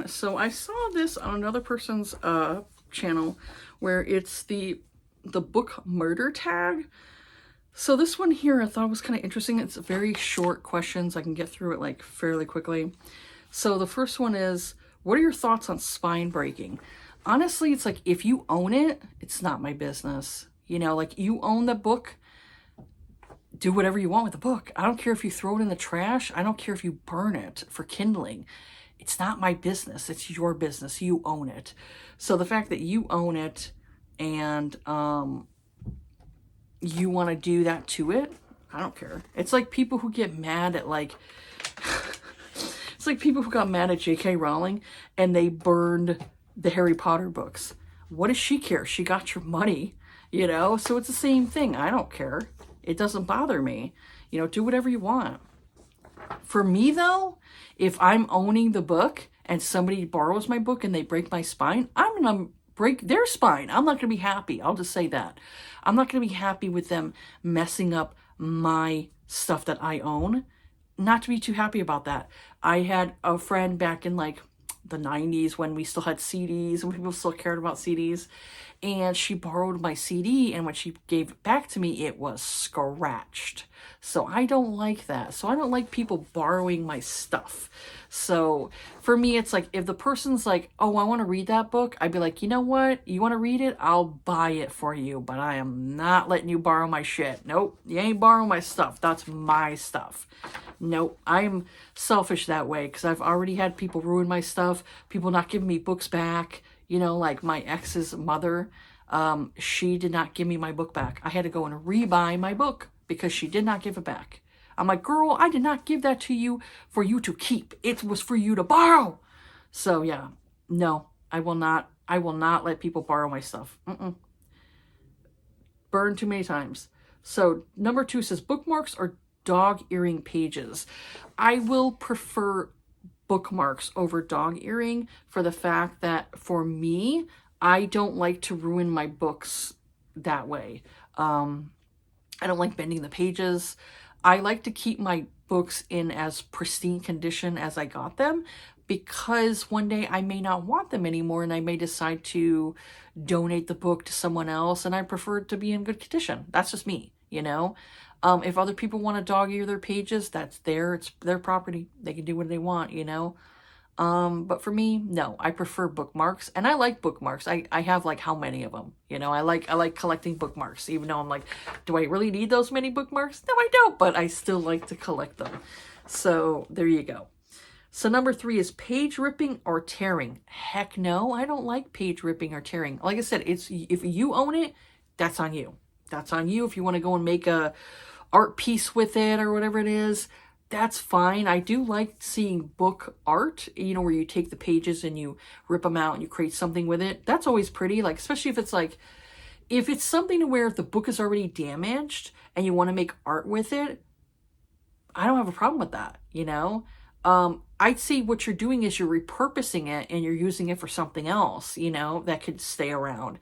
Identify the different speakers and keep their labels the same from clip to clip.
Speaker 1: So I saw this on another person's channel where it's the book murder tag. So this one here I thought was kind of interesting. It's very short questions. I can get through it like fairly quickly. So the first one is, what are your thoughts on spine breaking? Honestly, it's like, if you own it, it's not my business. You know, like, you own the book, do whatever you want with the book. I don't care if you throw it in the trash. I don't care if you burn it for kindling. It's not my business. It's your business. You own it. So the fact that you own it and you want to do that to it, I don't care. It's like people who get mad at like... It's like people who got mad at J.K. Rowling and they burned the Harry Potter books. What does she care? She got your money, you know? So it's the same thing. I don't care. It doesn't bother me. You know, do whatever you want. For me, though, if I'm owning the book and somebody borrows my book and they break my spine, I'm going to break their spine. I'm not going to be happy. I'll just say that. I'm not going to be happy with them messing up my stuff that I own. Not to be too happy about that. I had a friend back in like the 90s when we still had CDs and people still cared about CDs, and she borrowed my CD, and when she gave it back to me, it was scratched. So I don't like that. So I don't like people borrowing my stuff. So for me, it's like, if the person's like, oh, I want to read that book, I'd be like, you know what? You want to read it? I'll buy it for you, but I am not letting you borrow my shit. Nope, you ain't borrowing my stuff. That's my stuff. Nope, I'm selfish that way, because I've already had people ruin my stuff, people not giving me books back. You know, like my ex's mother, she did not give me my book back. I had to go and rebuy my book because she did not give it back. I'm like, girl, I did not give that to you for you to keep. It was for you to borrow. So yeah, no, I will not let people borrow my stuff. Burned too many times. So number 2 says, bookmarks or dog earring pages. I will prefer bookmarks over dog earring for the fact that, for me, I don't like to ruin my books that way. I don't like bending the pages. I like to keep my books in as pristine condition as I got them, because one day I may not want them anymore and I may decide to donate the book to someone else, and I prefer it to be in good condition. That's just me, you know? If other people want to dog ear their pages, it's their property. They can do what they want, you know? But for me, no, I prefer bookmarks, and I like bookmarks. I have like how many of them, you know? I like collecting bookmarks, even though I'm like, do I really need those many bookmarks? No, I don't, but I still like to collect them. So there you go. So number 3 is page ripping or tearing. Heck no, I don't like page ripping or tearing. Like I said, if you own it, that's on you. That's on you. If you want to go and make a art piece with it or whatever it is, that's fine. I do like seeing book art, you know, where you take the pages and you rip them out and you create something with it. That's always pretty, like, especially if it's like, if it's something to where if the book is already damaged and you want to make art with it, I don't have a problem with that, you know? I'd say what you're doing is you're repurposing it and you're using it for something else, you know, that could stay around.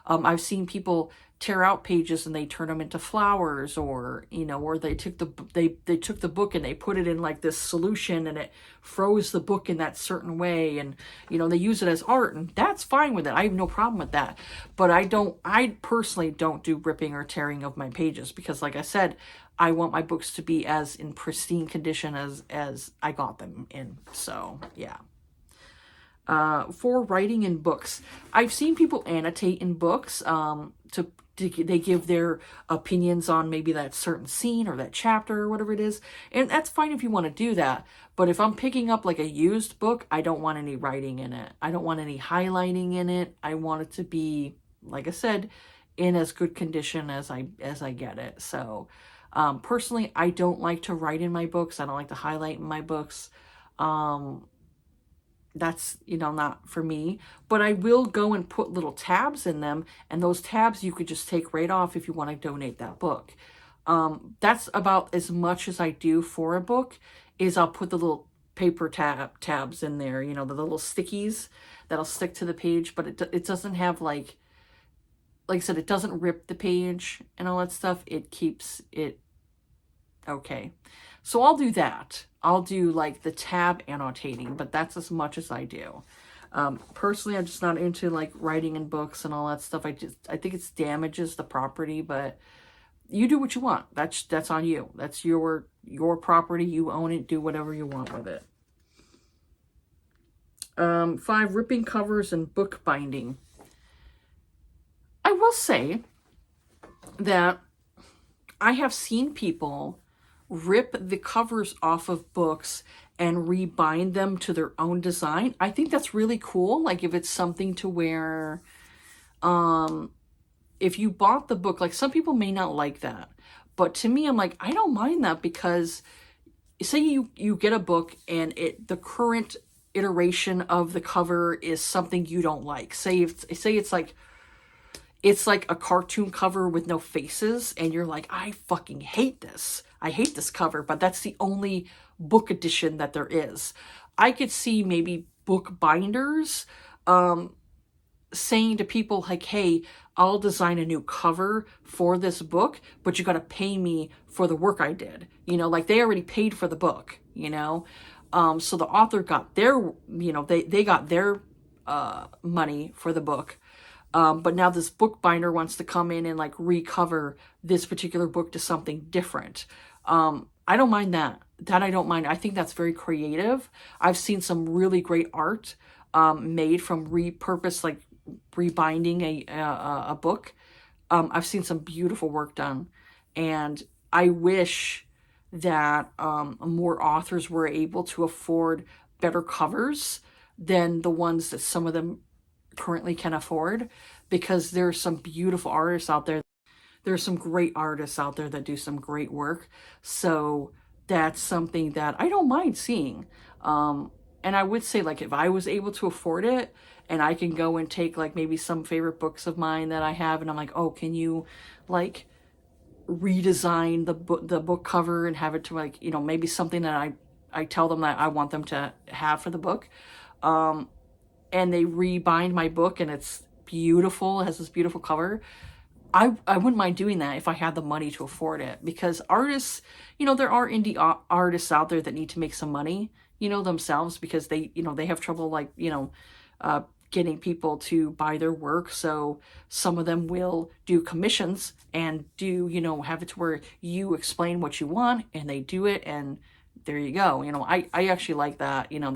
Speaker 1: I've seen people tear out pages and they turn them into flowers, or, you know, or they took they took the book and they put it in like this solution and it froze the book in that certain way, and, you know, they use it as art, and that's fine with it. I have no problem with that. But I personally don't do ripping or tearing of my pages, because like I said, I want my books to be as in pristine condition as I got them in. So yeah. For writing in books, I've seen people annotate in books they give their opinions on maybe that certain scene or that chapter or whatever it is, and that's fine if you want to do that. But if I'm picking up like a used book, I don't want any writing in it. I don't want any highlighting in it. I want it to be, like I said, in as good condition as I get it. So personally, I don't like to write in my books. I don't like to highlight in my books. That's, you know, not for me. But I will go and put little tabs in them, and those tabs you could just take right off if you want to donate that book. That's about as much as I do for a book, is I'll put the little paper tabs in there, you know, the little stickies that'll stick to the page, but it doesn't have like I said, it doesn't rip the page and all that stuff. It keeps it okay. So I'll do that. I'll do like the tab annotating, but that's as much as I do. Personally, I'm just not into like writing in books and all that stuff. I think it damages the property, but you do what you want. That's on you. That's your property. You own it. Do whatever you want with it. 5, ripping covers and bookbinding. I will say that I have seen people rip the covers off of books and rebind them to their own design. I think that's really cool. Like if it's something to where, if you bought the book, like some people may not like that, but to me, I'm like, I don't mind that, because say you get a book and the current iteration of the cover is something you don't like. Say it's like a cartoon cover with no faces, and you're like, I fucking hate this. I hate this cover, but that's the only book edition that there is. I could see maybe book binders saying to people like, hey, I'll design a new cover for this book, but you got to pay me for the work I did. You know, like they already paid for the book, you know? So the author got their, you know, they got their money for the book. But now this bookbinder wants to come in and like recover this particular book to something different. I don't mind that. That I don't mind. I think that's very creative. I've seen some really great art made from repurposed, like rebinding a book. I've seen some beautiful work done, and I wish that more authors were able to afford better covers than the ones that some of them currently can afford, because there's some beautiful artists out there. There's some great artists out there that do some great work. So that's something that I don't mind seeing. And I would say, like, if I was able to afford it and I can go and take like maybe some favorite books of mine that I have, and I'm like, oh, can you like redesign the book cover and have it to like, you know, maybe something that I tell them that I want them to have for the book. And they rebind my book and it's beautiful. It has this beautiful cover. I wouldn't mind doing that if I had the money to afford it, because artists, you know, there are indie artists out there that need to make some money, you know, themselves, because they, you know, they have trouble like, you know, getting people to buy their work. So some of them will do commissions and do, you know, have it to where you explain what you want and they do it, and there you go. You know, I actually like that. You know,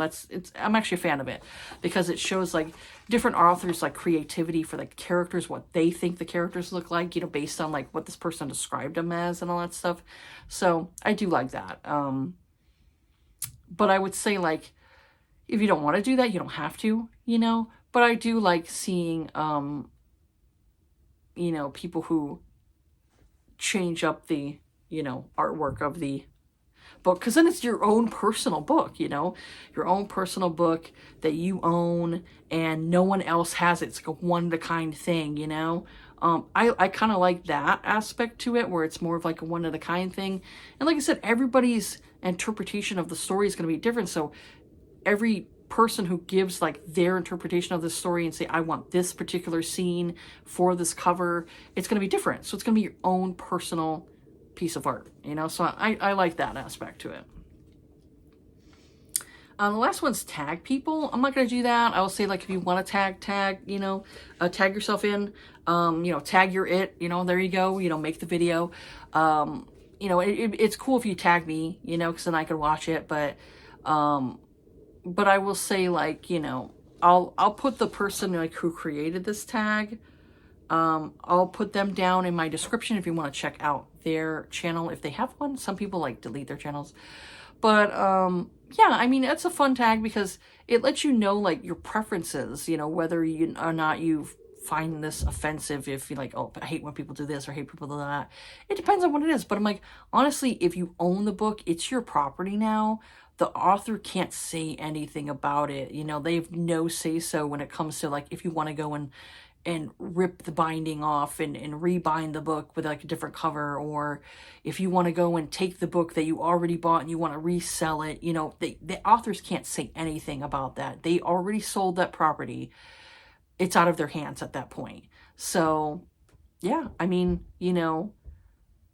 Speaker 1: I'm actually a fan of it, because it shows like different authors like creativity for like characters, what they think the characters look like, you know, based on like what this person described them as and all that stuff. So I do like that. But I would say, like, if you don't want to do that, you don't have to, you know, but I do like seeing, you know, people who change up the, you know, artwork of the book, because then it's your own personal book, you know, your own personal book that you own and no one else has it. It's like a one-of-a-kind thing, you know. I kind of like that aspect to it, where it's more of like a one-of-a-kind thing. And like I said, everybody's interpretation of the story is going to be different, so every person who gives like their interpretation of the story and say, I want this particular scene for this cover, it's going to be different. So it's going to be your own personal piece of art, you know. So I like that aspect to it. The last one's tag people. I'm not going to do that. I will say, like, if you want to tag, you know, tag yourself in, you know, tag your it, you know, there you go, you know, make the video. You know, it's cool if you tag me, you know, because then I could watch it. But I will say, like, you know, I'll put the person like who created this tag. I'll put them down in my description if you want to check out their channel if they have one. Some people like delete their channels, but yeah, I mean, it's a fun tag because it lets you know like your preferences, you know, whether you or not you find this offensive. If you're like, oh, I hate when people do this or hate people do that, it depends on what it is. But I'm like, honestly, if you own the book, it's your property now. The author can't say anything about it, you know. They have no say so when it comes to like if you want to go and rip the binding off and rebind the book with like a different cover, or if you want to go and take the book that you already bought and you want to resell it, you know, the authors can't say anything about that. They already sold that property. It's out of their hands at that point. So yeah, I mean, you know,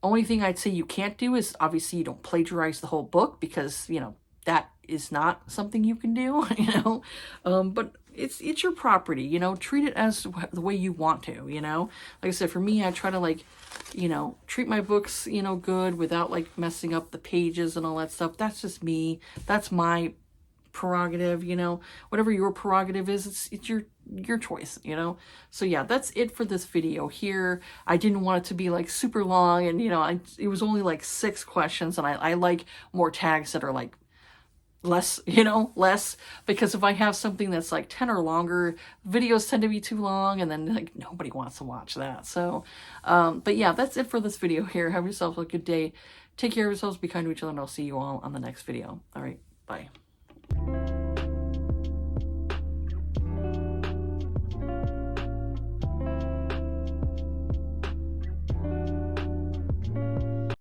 Speaker 1: only thing I'd say you can't do is obviously you don't plagiarize the whole book, because, you know, that is not something you can do, you know, but it's your property, you know, treat it as the way you want to, you know. Like I said, for me, I try to, like, you know, treat my books, you know, good without like messing up the pages and all that stuff. That's just me. That's my prerogative, you know. Whatever your prerogative is, it's your choice, you know. So yeah, that's it for this video here. I didn't want it to be like super long, and you know, it was only like 6 questions, and I like more tags that are like less, you know, less, because if I have something that's like 10 or longer, videos tend to be too long, and then like nobody wants to watch that. So but yeah, that's it for this video here. Have yourself a good day. Take care of yourselves, be kind to each other, and I'll see you all on the next video. All right, bye.